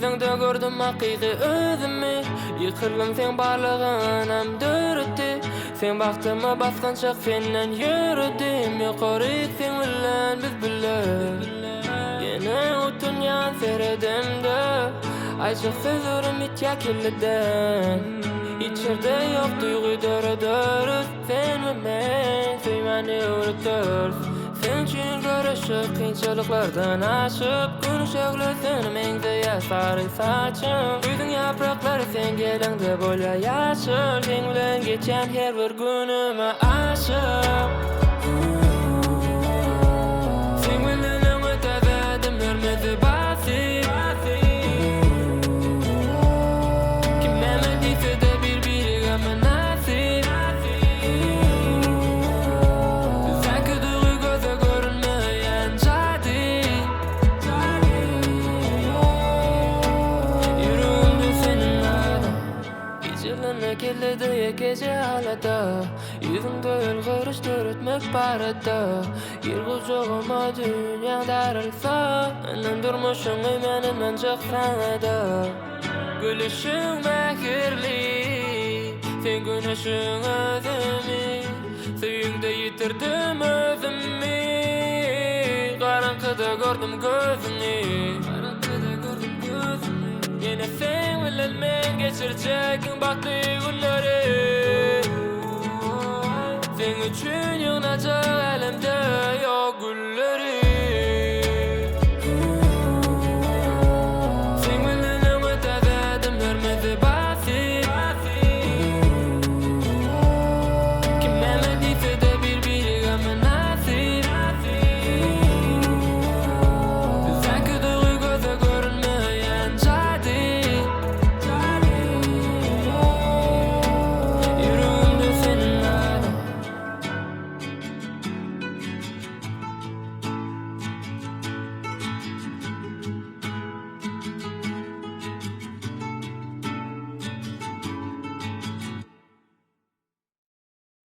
Gözüňde gördüm hakyky özümi. Ýykyldım sen barlygynam döretdi. Sen bagtyma basgan çak senden ýürüdim. Ýokary sen bilen biz bilen. Ýene o dünýä seredimde. Aýşyk sözlerim hiç ýakyllydan. İçerde yok duygu dörüdörüz. Sen ve men süýmeni öğretir. Sen için görüşüp kynçylyklardan aşyp gün şöglüsün meňde ýaşary saçym. Güýdüň ýapraklary sen gelende bolýar ýaşyl. Sen bilen geçen her bir günüme aşyk. Sen bilen öňe örmedi basip. Kim mene diýse de bir-biriga münasip. Sanki duýgy göze görünmeýän jadi. Ýüregimde senin adın. Gecelemek elledi gece halada. Yüzüňde ýylgyryş döretmek barada. Ýer gujagama dünýä darylsa, menden durmuşyň meninden çyksa-da. Gülüşüň mähirli, sen güneşiň özümi. Süýüňde ýitirdim özümi. Garankyda gördüm gözüni. Ýene sen bilen men geçirjek bakly günleri.